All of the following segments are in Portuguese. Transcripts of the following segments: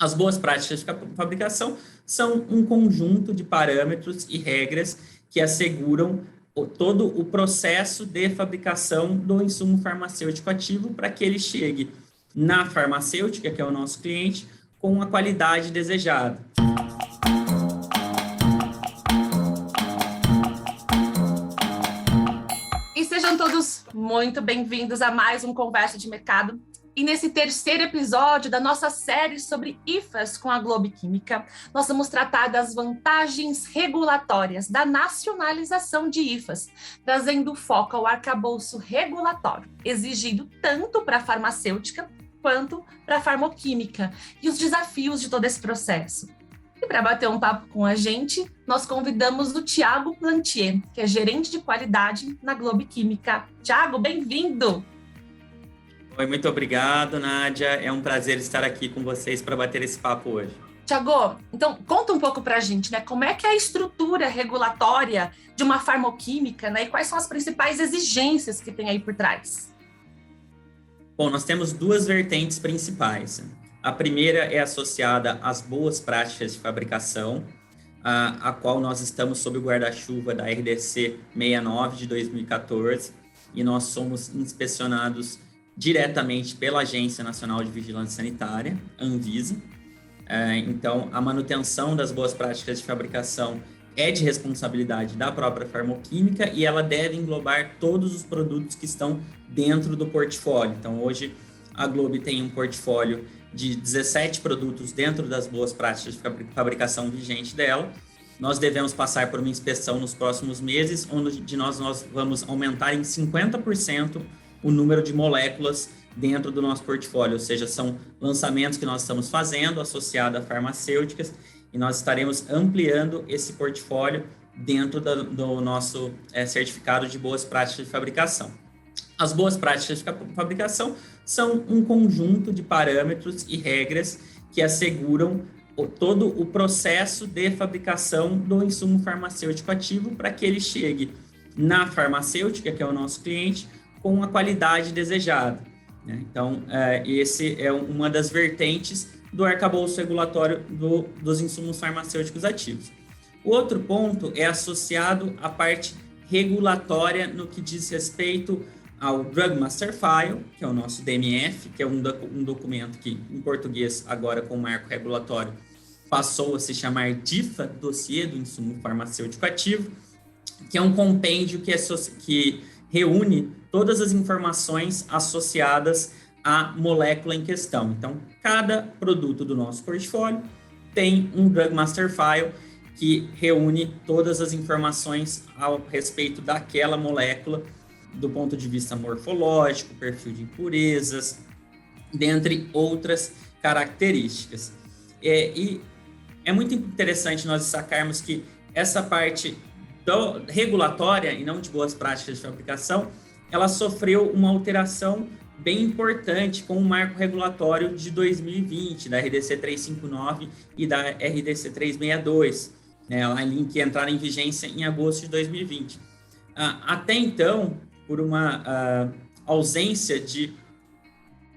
As boas práticas de fabricação são um conjunto de parâmetros e regras que asseguram todo o processo de fabricação do insumo farmacêutico ativo para que ele chegue na farmacêutica, que é o nosso cliente, com a qualidade desejada. E sejam todos muito bem-vindos a mais um Conversa de Mercado. E nesse terceiro episódio da nossa série sobre IFAs com a Globe Química, nós vamos tratar das vantagens regulatórias da nacionalização de IFAs, trazendo foco ao arcabouço regulatório, exigido tanto para a farmacêutica quanto para a farmoquímica, e os desafios de todo esse processo. E para bater um papo com a gente, nós convidamos o Thiago Plantier, que é gerente de qualidade na Globe Química. Thiago, bem-vindo! Oi, muito obrigado, Nádia. É um prazer estar aqui com vocês para bater esse papo hoje. Thiago, então conta um pouco para a gente, né? Como é que é a estrutura regulatória de uma farmoquímica, né? E quais são as principais exigências que tem aí por trás? Bom, nós temos duas vertentes principais. A primeira é associada às boas práticas de fabricação, a qual nós estamos sob o guarda-chuva da RDC 69 de 2014, e nós somos inspecionados diretamente pela Agência Nacional de Vigilância Sanitária, Anvisa. Então, a manutenção das boas práticas de fabricação é de responsabilidade da própria farmoquímica e ela deve englobar todos os produtos que estão dentro do portfólio. Então, hoje, a Globe tem um portfólio de 17 produtos dentro das boas práticas de fabricação vigente dela. Nós devemos passar por uma inspeção nos próximos meses, onde nós vamos aumentar em 50% o número de moléculas dentro do nosso portfólio, ou seja, são lançamentos que nós estamos fazendo associado a farmacêuticas e nós estaremos ampliando esse portfólio dentro do nosso certificado de boas práticas de fabricação. As boas práticas de fabricação são um conjunto de parâmetros e regras que asseguram todo o processo de fabricação do insumo farmacêutico ativo para que ele chegue na farmacêutica, que é o nosso cliente, com a qualidade desejada. Então, esse é uma das vertentes do arcabouço regulatório dos insumos farmacêuticos ativos. O outro ponto é associado à parte regulatória no que diz respeito ao Drug Master File, que é o nosso DMF, que é um documento que, em português, agora com o marco regulatório, passou a se chamar DIFA, Dossiê do Insumo Farmacêutico Ativo, que é um compêndio que reúne todas as informações associadas à molécula em questão. Então, cada produto do nosso portfólio tem um Drug Master File que reúne todas as informações ao respeito daquela molécula, do ponto de vista morfológico, perfil de impurezas, dentre outras características. E é muito interessante nós destacarmos que essa parte regulatória e não de boas práticas de fabricação, ela sofreu uma alteração bem importante com o marco regulatório de 2020, da RDC 359 e da RDC 362, né, que entraram em vigência em agosto de 2020. Até então, por uma ausência de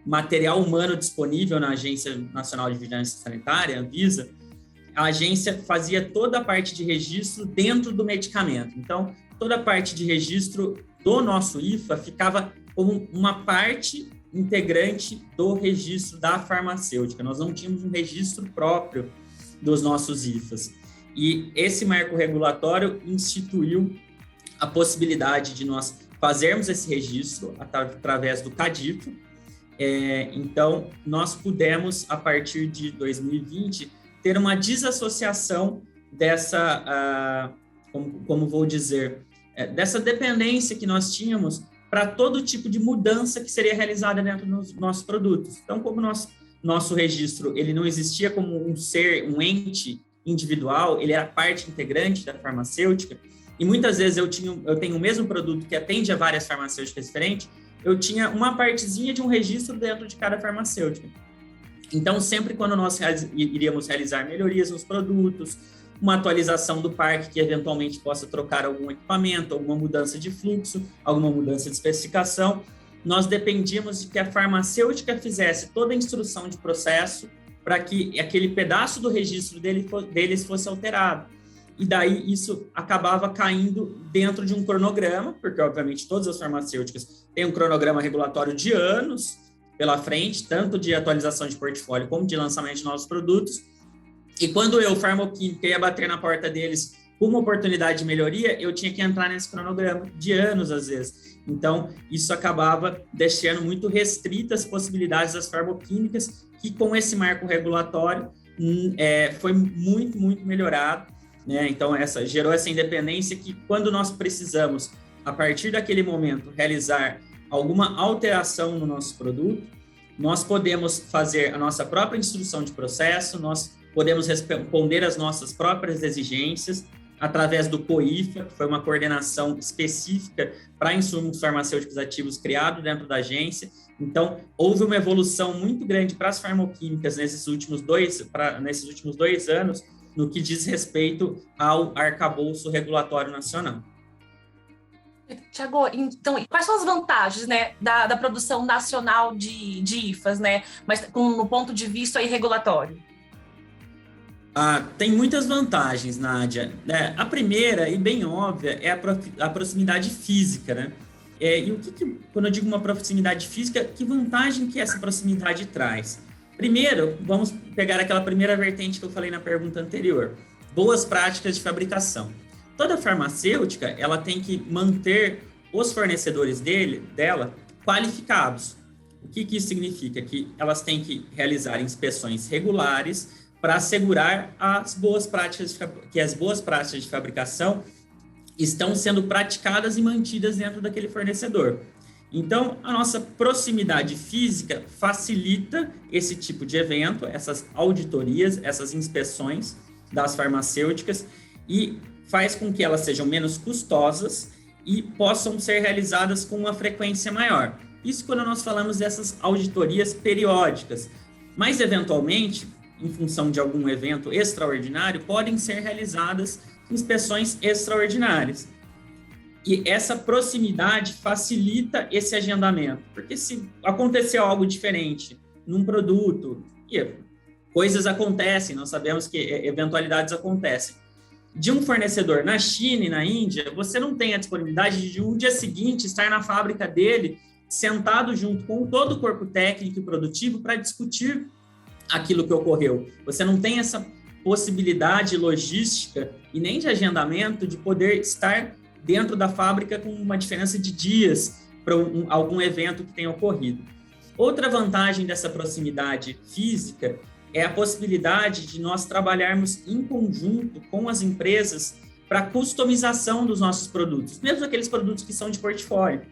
material humano disponível na Agência Nacional de Vigilância Sanitária, Anvisa, a agência fazia toda a parte de registro dentro do medicamento. Então, toda a parte de registro do nosso IFA ficava como uma parte integrante do registro da farmacêutica. Nós não tínhamos um registro próprio dos nossos IFAs. E esse marco regulatório instituiu a possibilidade de nós fazermos esse registro através do CADIFA. Então, nós pudemos, a partir de 2020, ter uma desassociação dessa, como vou dizer, dessa dependência que nós tínhamos para todo tipo de mudança que seria realizada dentro dos nossos produtos. Então, como nosso registro ele não existia como um ser, um ente individual, ele era parte integrante da farmacêutica, e muitas vezes eu tenho o mesmo produto que atende a várias farmacêuticas diferentes, eu tinha uma partezinha de um registro dentro de cada farmacêutica. Então, sempre quando nós iríamos realizar melhorias nos produtos, uma atualização do parque que eventualmente possa trocar algum equipamento, alguma mudança de fluxo, alguma mudança de especificação, nós dependíamos de que a farmacêutica fizesse toda a instrução de processo para que aquele pedaço do registro deles fosse alterado. E daí isso acabava caindo dentro de um cronograma, porque obviamente todas as farmacêuticas têm um cronograma regulatório de anos pela frente, tanto de atualização de portfólio como de lançamento de novos produtos. E quando eu, farmacêutica, ia bater na porta deles com uma oportunidade de melhoria, eu tinha que entrar nesse cronograma de anos, às vezes. Então, isso acabava deixando muito restritas as possibilidades das farmacoquímicas, que com esse marco regulatório foi muito, muito melhorado, né? Então, gerou essa independência que, quando nós precisamos, a partir daquele momento, realizar alguma alteração no nosso produto, nós podemos fazer a nossa própria instrução de processo, nós podemos responder às nossas próprias exigências através do COIFA, que foi uma coordenação específica para insumos farmacêuticos ativos criado dentro da agência. Então, houve uma evolução muito grande para as farmacoquímicas nesses últimos 2 anos, no que diz respeito ao arcabouço regulatório nacional. Tiago, então, quais são as vantagens, né, da produção nacional de IFAs, né, mas no ponto de vista aí regulatório? Tem muitas vantagens, Nádia. A primeira, e bem óbvia, é a proximidade física, né? E quando eu digo uma proximidade física, que vantagem que essa proximidade traz? Primeiro, vamos pegar aquela primeira vertente que eu falei na pergunta anterior. Boas práticas de fabricação. Toda farmacêutica, ela tem que manter os fornecedores dela qualificados. O que isso significa? Que elas têm que realizar inspeções regulares para assegurar as boas práticas de fabricação estão sendo praticadas e mantidas dentro daquele fornecedor. Então, a nossa proximidade física facilita esse tipo de evento, essas auditorias, essas inspeções das farmacêuticas, e faz com que elas sejam menos custosas e possam ser realizadas com uma frequência maior. Isso quando nós falamos dessas auditorias periódicas. Mas, eventualmente, em função de algum evento extraordinário, podem ser realizadas inspeções extraordinárias. E essa proximidade facilita esse agendamento, porque se acontecer algo diferente num produto, e coisas acontecem, nós sabemos que eventualidades acontecem, de um fornecedor na China e na Índia, você não tem a disponibilidade de um dia seguinte estar na fábrica dele, sentado junto com todo o corpo técnico e produtivo para discutir aquilo que ocorreu. Você não tem essa possibilidade logística e nem de agendamento de poder estar dentro da fábrica com uma diferença de dias para algum evento que tenha ocorrido. Outra vantagem dessa proximidade física é a possibilidade de nós trabalharmos em conjunto com as empresas para a customização dos nossos produtos, mesmo aqueles produtos que são de portfólio.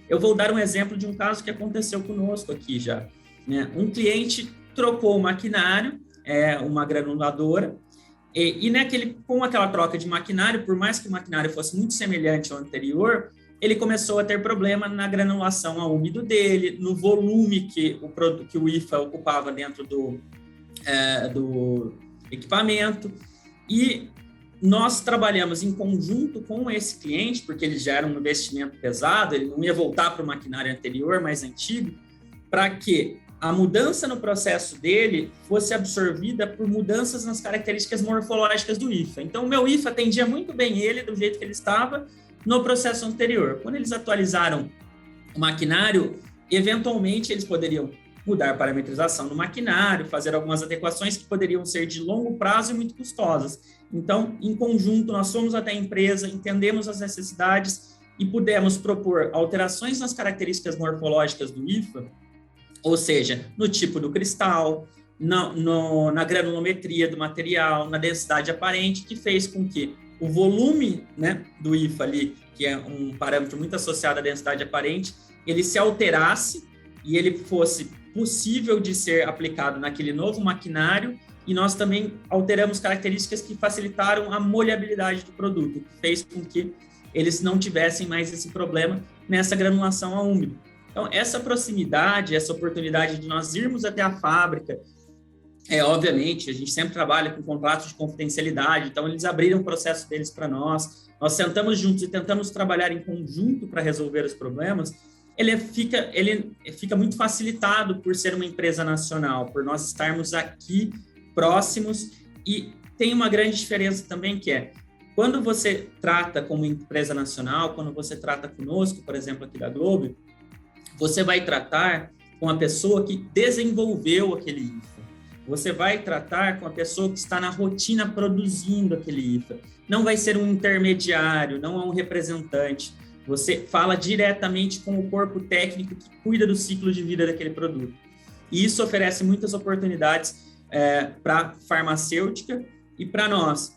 Eu vou dar um exemplo de um caso que aconteceu conosco aqui já, né? Um cliente trocou o maquinário, uma granuladora, e com aquela troca de maquinário, por mais que o maquinário fosse muito semelhante ao anterior, ele começou a ter problema na granulação a úmido dele, no volume que o IFA ocupava dentro do equipamento. E nós trabalhamos em conjunto com esse cliente, porque ele já era um investimento pesado, ele não ia voltar para o maquinário anterior, mais antigo, para que a mudança no processo dele fosse absorvida por mudanças nas características morfológicas do IFA. Então, o meu IFA atendia muito bem ele, do jeito que ele estava, no processo anterior. Quando eles atualizaram o maquinário, eventualmente eles poderiam mudar a parametrização do maquinário, fazer algumas adequações que poderiam ser de longo prazo e muito custosas. Então, em conjunto, nós fomos até a empresa, entendemos as necessidades e pudemos propor alterações nas características morfológicas do IFA, ou seja, no tipo do cristal, na granulometria do material, na densidade aparente, que fez com que o volume, né, do IFA ali, que é um parâmetro muito associado à densidade aparente, ele se alterasse e ele fosse possível de ser aplicado naquele novo maquinário, e nós também alteramos características que facilitaram a molhabilidade do produto, que fez com que eles não tivessem mais esse problema nessa granulação a úmido. Então, essa proximidade, essa oportunidade de nós irmos até a fábrica, obviamente, a gente sempre trabalha com contratos de confidencialidade, então eles abriram o processo deles para nós sentamos juntos e tentamos trabalhar em conjunto para resolver os problemas, ele fica muito facilitado por ser uma empresa nacional, por nós estarmos aqui próximos. E tem uma grande diferença também, que é quando você trata como empresa nacional, quando você trata conosco, por exemplo, aqui da Globo, você vai tratar com a pessoa que desenvolveu aquele IFA. Você vai tratar com a pessoa que está na rotina produzindo aquele IFA. Não vai ser um intermediário, não é um representante. Você fala diretamente com o corpo técnico que cuida do ciclo de vida daquele produto. E isso oferece muitas oportunidades para a farmacêutica e para nós.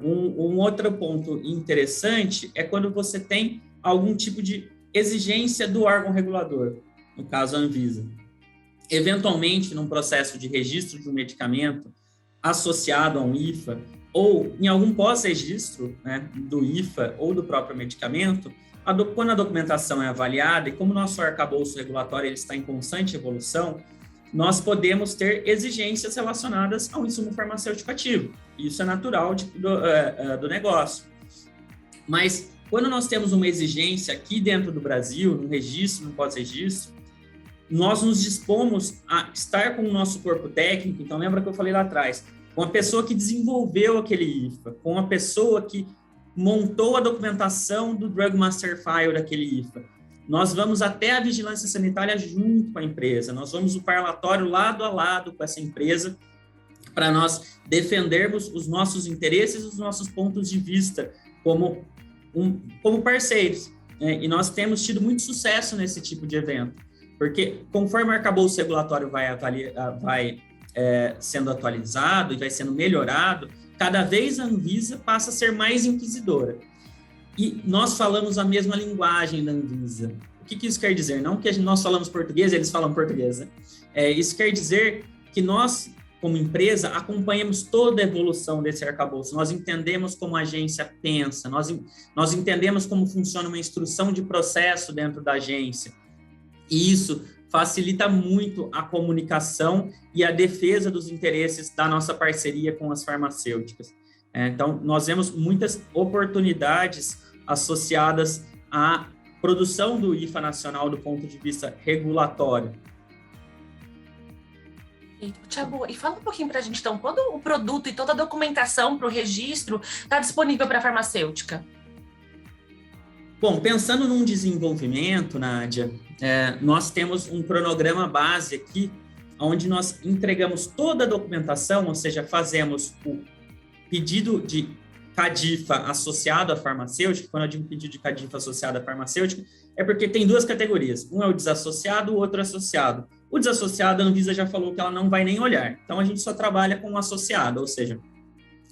Um outro ponto interessante é quando você tem algum tipo de exigência do órgão regulador, no caso a Anvisa. Eventualmente, num processo de registro de um medicamento associado a um IFA, ou em algum pós-registro, né, do IFA ou do próprio medicamento, quando a documentação é avaliada, e como o nosso arcabouço regulatório ele está em constante evolução, nós podemos ter exigências relacionadas ao insumo farmacêutico ativo. Isso é natural do negócio. Mas quando nós temos uma exigência aqui dentro do Brasil, no registro, no pós-registro, nós nos dispomos a estar com o nosso corpo técnico. Então, lembra que eu falei lá atrás, com a pessoa que desenvolveu aquele IFA, com a pessoa que montou a documentação do Drug Master File daquele IFA. Nós vamos até a vigilância sanitária junto com a empresa, nós vamos o parlatório lado a lado com essa empresa para nós defendermos os nossos interesses e os nossos pontos de vista como parceiros. E nós temos tido muito sucesso nesse tipo de evento, porque conforme o arcabouço regulatório vai sendo atualizado e vai sendo melhorado, cada vez a Anvisa passa a ser mais inquisidora. E nós falamos a mesma linguagem da Anvisa. O que isso quer dizer? Não que nós falamos português e eles falam português, né? Isso quer dizer que nós, como empresa, acompanhamos toda a evolução desse arcabouço. Nós entendemos como a agência pensa, nós entendemos como funciona uma instrução de processo dentro da agência. E isso facilita muito a comunicação e a defesa dos interesses da nossa parceria com as farmacêuticas. Então, nós vemos muitas oportunidades associadas à produção do IFA nacional do ponto de vista regulatório. Tiago, e fala um pouquinho para a gente, então, quando o produto e toda a documentação para o registro está disponível para a farmacêutica? Bom, pensando num desenvolvimento, Nádia, nós temos um cronograma base aqui, onde nós entregamos toda a documentação, ou seja, fazemos o pedido de CADIFA associado à farmacêutica. Quando eu digo pedido de CADIFA associado à farmacêutica, é porque tem duas categorias. Um é o desassociado, o outro é associado. O desassociado, a Anvisa já falou que ela não vai nem olhar. Então, a gente só trabalha com o associado, ou seja,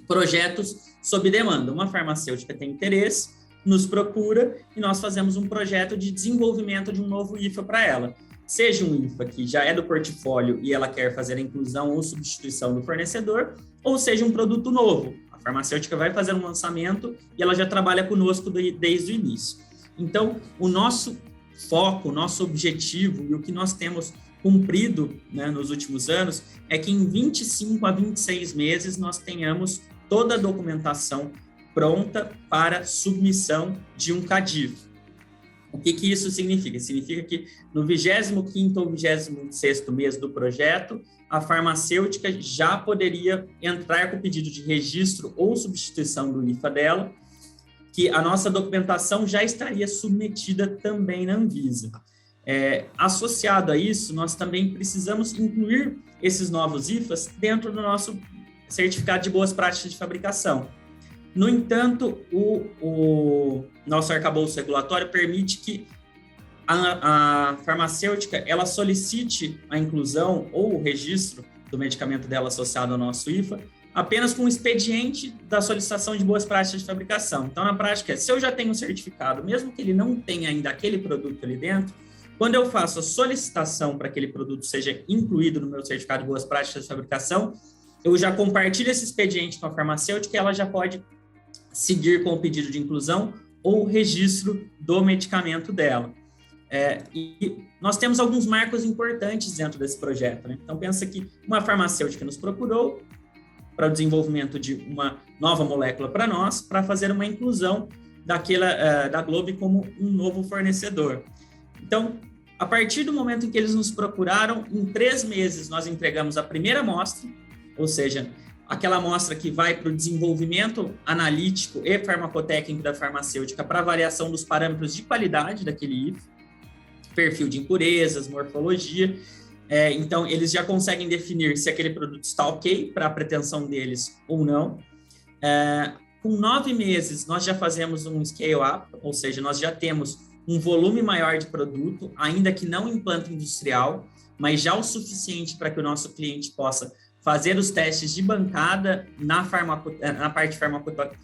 projetos sob demanda. Uma farmacêutica tem interesse, nos procura e nós fazemos um projeto de desenvolvimento de um novo IFA para ela. Seja um IFA que já é do portfólio e ela quer fazer a inclusão ou substituição do fornecedor, ou seja um produto novo. A farmacêutica vai fazer um lançamento e ela já trabalha conosco desde o início. Então, o nosso foco, o nosso objetivo e o que nós temos cumprido, né, nos últimos anos é que em 25 a 26 meses nós tenhamos toda a documentação pronta para submissão de um CADIFA. O que isso significa? Significa que no 25º ou 26º mês do projeto, a farmacêutica já poderia entrar com o pedido de registro ou substituição do IFA dela, que a nossa documentação já estaria submetida também na Anvisa. Associado a isso, nós também precisamos incluir esses novos IFAs dentro do nosso certificado de boas práticas de fabricação. No entanto, o nosso arcabouço regulatório permite que a farmacêutica ela solicite a inclusão ou o registro do medicamento dela associado ao nosso IFA apenas com o expediente da solicitação de boas práticas de fabricação. Então, na prática, se eu já tenho um certificado, mesmo que ele não tenha ainda aquele produto ali dentro, quando eu faço a solicitação para que aquele produto seja incluído no meu certificado de boas práticas de fabricação, eu já compartilho esse expediente com a farmacêutica e ela já pode seguir com o pedido de inclusão ou registro do medicamento dela. E nós temos alguns marcos importantes dentro desse projeto, né? Então, pensa que uma farmacêutica nos procurou para o desenvolvimento de uma nova molécula para nós, para fazer uma inclusão da Globo como um novo fornecedor. Então, a partir do momento em que eles nos procuraram, em 3 meses nós entregamos a primeira amostra, ou seja, aquela amostra que vai para o desenvolvimento analítico e farmacotécnico da farmacêutica para avaliação dos parâmetros de qualidade daquele IFA, perfil de impurezas, morfologia. Então, eles já conseguem definir se aquele produto está ok para a pretensão deles ou não. Com 9 meses, nós já fazemos um scale-up, ou seja, nós já temos um volume maior de produto, ainda que não em planta industrial, mas já o suficiente para que o nosso cliente possa fazer os testes de bancada na parte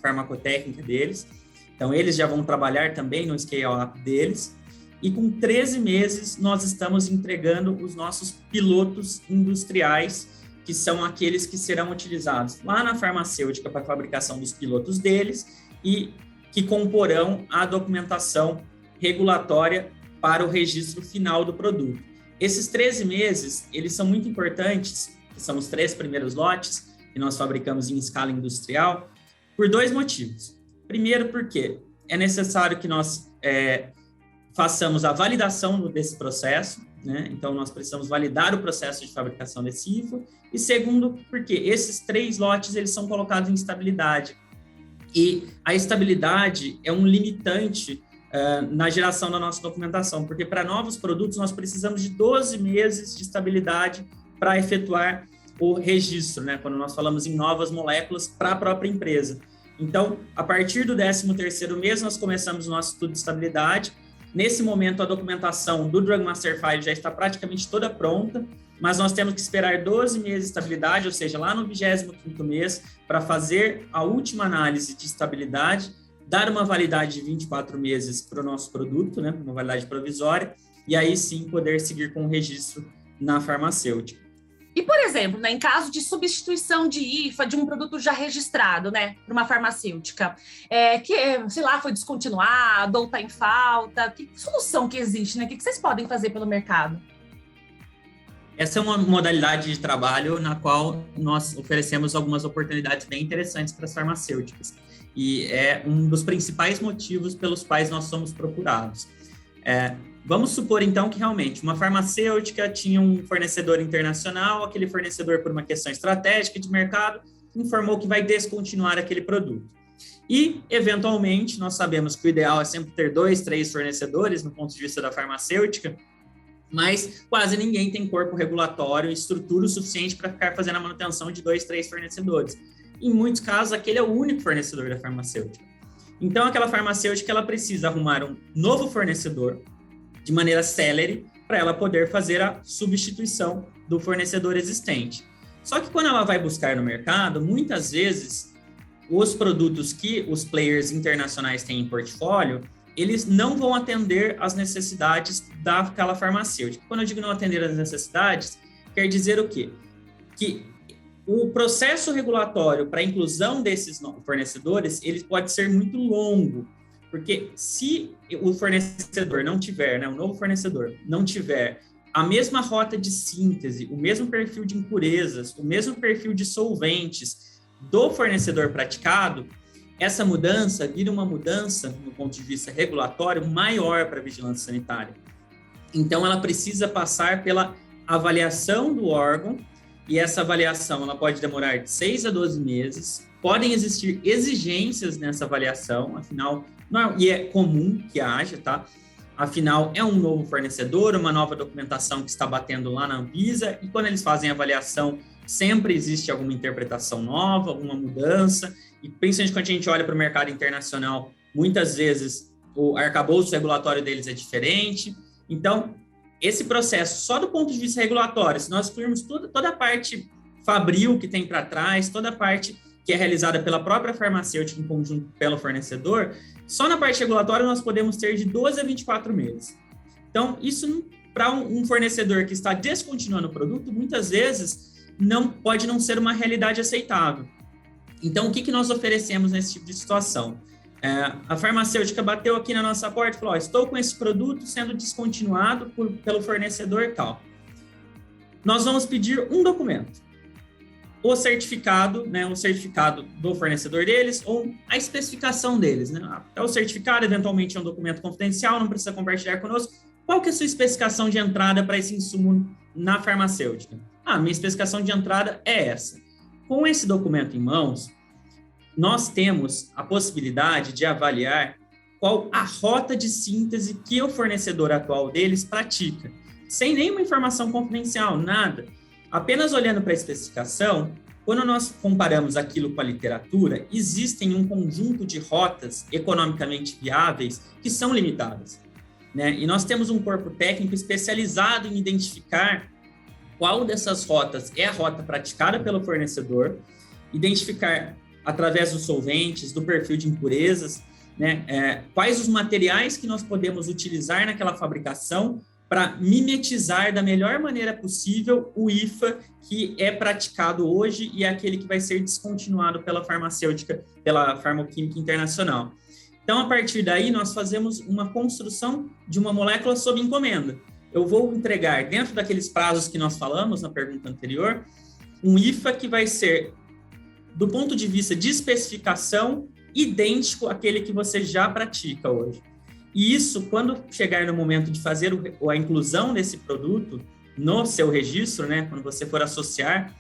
farmacotécnica deles. Então, eles já vão trabalhar também no scale-up deles. E com 13 meses, nós estamos entregando os nossos pilotos industriais, que são aqueles que serão utilizados lá na farmacêutica para a fabricação dos pilotos deles e que comporão a documentação regulatória para o registro final do produto. Esses 13 meses, eles são muito importantes, que são os 3 primeiros lotes que nós fabricamos em escala industrial, por 2 motivos. Primeiro, porque é necessário que nós façamos a validação desse processo, né? Então, nós precisamos validar o processo de fabricação desse IFA. E segundo, porque esses 3 lotes, eles são colocados em estabilidade. E a estabilidade é um limitante na geração da nossa documentação, porque para novos produtos nós precisamos de 12 meses de estabilidade para efetuar o registro, né? Quando nós falamos em novas moléculas para a própria empresa. Então, a partir do 13º mês, nós começamos o nosso estudo de estabilidade. Nesse momento, a documentação do Drug Master File já está praticamente toda pronta, mas nós temos que esperar 12 meses de estabilidade, ou seja, lá no 25º mês, para fazer a última análise de estabilidade, dar uma validade de 24 meses para o nosso produto, né, uma validade provisória, e aí sim poder seguir com o registro na farmacêutica. E, por exemplo, né, em caso de substituição de IFA de um produto já registrado, né, para uma farmacêutica, que, sei lá, foi descontinuado ou está em falta, que solução que existe, né? O que vocês podem fazer pelo mercado? Essa é uma modalidade de trabalho na qual nós oferecemos algumas oportunidades bem interessantes para as farmacêuticas. E é um dos principais motivos pelos quais nós somos procurados. Vamos supor, então, que realmente uma farmacêutica tinha um fornecedor internacional, aquele fornecedor, por uma questão estratégica de mercado, informou que vai descontinuar aquele produto. E, eventualmente, nós sabemos que o ideal é sempre ter 2, 3 fornecedores, no ponto de vista da farmacêutica, mas quase ninguém tem corpo regulatório e estrutura o suficiente para ficar fazendo a manutenção de 2, 3 fornecedores. Em muitos casos, aquele é o único fornecedor da farmacêutica. Então, aquela farmacêutica ela precisa arrumar um novo fornecedor de maneira célere para ela poder fazer a substituição do fornecedor existente. Só que quando ela vai buscar no mercado, muitas vezes os produtos que os players internacionais têm em portfólio, eles não vão atender às necessidades daquela farmacêutica. Quando eu digo não atender às necessidades, quer dizer o quê? Que o processo regulatório para a inclusão desses fornecedores, ele pode ser muito longo, porque se o fornecedor não tiver, né, o novo fornecedor não tiver a mesma rota de síntese, o mesmo perfil de impurezas, o mesmo perfil de solventes do fornecedor praticado, essa mudança vira uma mudança, do ponto de vista regulatório, maior para a vigilância sanitária. Então, ela precisa passar pela avaliação do órgão, e essa avaliação ela pode demorar de 6 a 12 meses. Podem existir exigências nessa avaliação, afinal, e é comum que haja, tá? Afinal, é um novo fornecedor, uma nova documentação que está batendo lá na Anvisa, e quando eles fazem a avaliação, sempre existe alguma interpretação nova, alguma mudança, e principalmente quando a gente olha para o mercado internacional, muitas vezes o arcabouço regulatório deles é diferente. Então, esse processo, só do ponto de vista regulatório, se nós excluirmos toda a parte fabril que tem para trás, toda a parte que é realizada pela própria farmacêutica em conjunto pelo fornecedor, só na parte regulatória nós podemos ter de 12 a 24 meses. Então, isso para um fornecedor que está descontinuando o produto, muitas vezes pode não ser uma realidade aceitável. Então, o que nós oferecemos nesse tipo de situação? A farmacêutica bateu aqui na nossa porta e falou, estou com esse produto sendo descontinuado pelo fornecedor tal. Nós vamos pedir um documento. O certificado, né, o certificado do fornecedor deles ou a especificação deles. Né? O certificado, eventualmente, é um documento confidencial, não precisa compartilhar conosco, qual que é a sua especificação de entrada para esse insumo na farmacêutica? Minha especificação de entrada é essa. Com esse documento em mãos, nós temos a possibilidade de avaliar qual a rota de síntese que o fornecedor atual deles pratica, sem nenhuma informação confidencial, nada. Apenas olhando para a especificação, quando nós comparamos aquilo com a literatura, existem um conjunto de rotas economicamente viáveis que são limitadas, né? E nós temos um corpo técnico especializado em identificar qual dessas rotas é a rota praticada pelo fornecedor, identificar através dos solventes, do perfil de impurezas, né, quais os materiais que nós podemos utilizar naquela fabricação para mimetizar da melhor maneira possível o IFA que é praticado hoje e é aquele que vai ser descontinuado pela farmacêutica, pela Farmoquímica Internacional. Então, a partir daí, nós fazemos uma construção de uma molécula sob encomenda. Eu vou entregar, dentro daqueles prazos que nós falamos na pergunta anterior, um IFA que vai ser, do ponto de vista de especificação, idêntico àquele que você já pratica hoje. E isso, quando chegar no momento de fazer a inclusão desse produto no seu registro, né, quando você for associar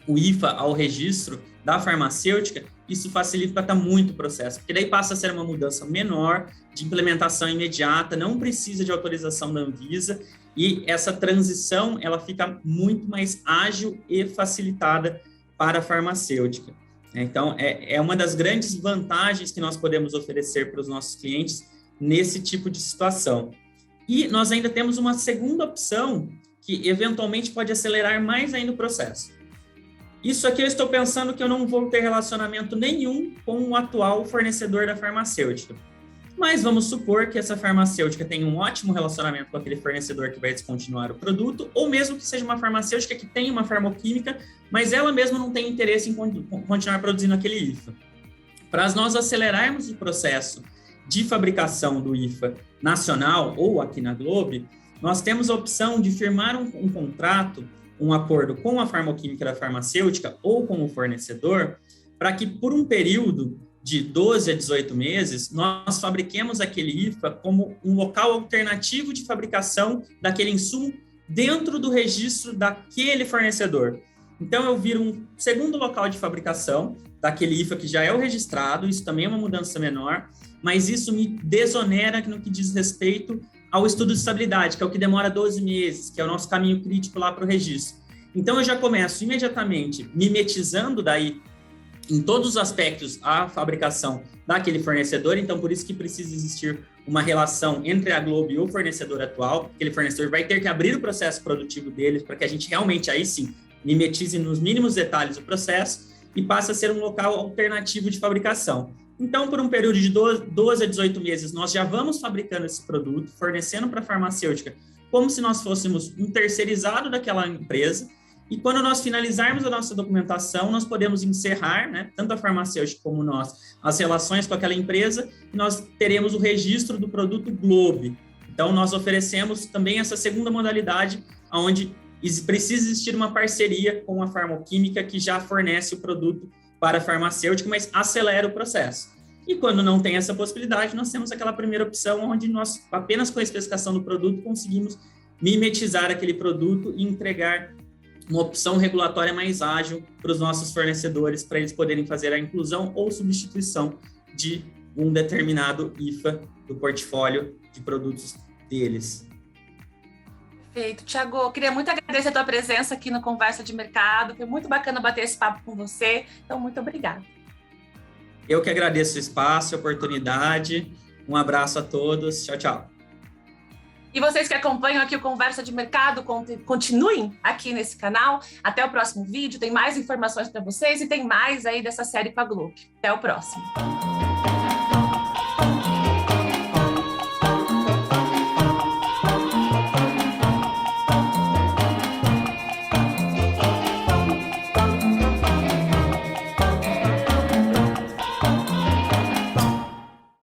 o IFA ao registro da farmacêutica, isso facilita muito o processo, porque daí passa a ser uma mudança menor, de implementação imediata, não precisa de autorização da Anvisa, e essa transição ela fica muito mais ágil e facilitada para a farmacêutica. Então, é uma das grandes vantagens que nós podemos oferecer para os nossos clientes nesse tipo de situação. E nós ainda temos uma segunda opção que eventualmente pode acelerar mais ainda o processo. Isso aqui eu estou pensando que eu não vou ter relacionamento nenhum com o atual fornecedor da farmacêutica. Mas vamos supor que essa farmacêutica tenha um ótimo relacionamento com aquele fornecedor que vai descontinuar o produto, ou mesmo que seja uma farmacêutica que tenha uma farmoquímica, mas ela mesma não tem interesse em continuar produzindo aquele IFA. Para nós acelerarmos o processo de fabricação do IFA nacional ou aqui na Globe, nós temos a opção de firmar um contrato, um acordo com a farmoquímica da farmacêutica ou com o fornecedor, para que por um período de 12 a 18 meses, nós fabriquemos aquele IFA como um local alternativo de fabricação daquele insumo dentro do registro daquele fornecedor. Então, eu viro um segundo local de fabricação daquele IFA que já é o registrado, isso também é uma mudança menor, mas isso me desonera no que diz respeito ao estudo de estabilidade, que é o que demora 12 meses, que é o nosso caminho crítico lá para o registro. Então, eu já começo imediatamente mimetizando daí em todos os aspectos a fabricação daquele fornecedor, então por isso que precisa existir uma relação entre a Globe e o fornecedor atual, aquele fornecedor vai ter que abrir o processo produtivo deles para que a gente realmente aí sim mimetize nos mínimos detalhes o processo e passe a ser um local alternativo de fabricação. Então, por um período de 12 a 18 meses, nós já vamos fabricando esse produto, fornecendo para a farmacêutica, como se nós fôssemos um terceirizado daquela empresa. E quando nós finalizarmos a nossa documentação, nós podemos encerrar, né, tanto a farmacêutica como nós, as relações com aquela empresa, e nós teremos o registro do produto Globe. Então, nós oferecemos também essa segunda modalidade, onde precisa existir uma parceria com a farmoquímica que já fornece o produto para a farmacêutica, mas acelera o processo. E quando não tem essa possibilidade, nós temos aquela primeira opção, onde nós, apenas com a especificação do produto, conseguimos mimetizar aquele produto e entregar uma opção regulatória mais ágil para os nossos fornecedores, para eles poderem fazer a inclusão ou substituição de um determinado IFA do portfólio de produtos deles. Perfeito. Tiago, queria muito agradecer a tua presença aqui no Conversa de Mercado. Foi muito bacana bater esse papo com você. Então, muito obrigada. Eu que agradeço o espaço, a oportunidade. Um abraço a todos. Tchau, tchau. E vocês que acompanham aqui o Conversa de Mercado, continuem aqui nesse canal. Até o próximo vídeo. Tem mais informações para vocês e tem mais aí dessa série com a Globe. Até o próximo.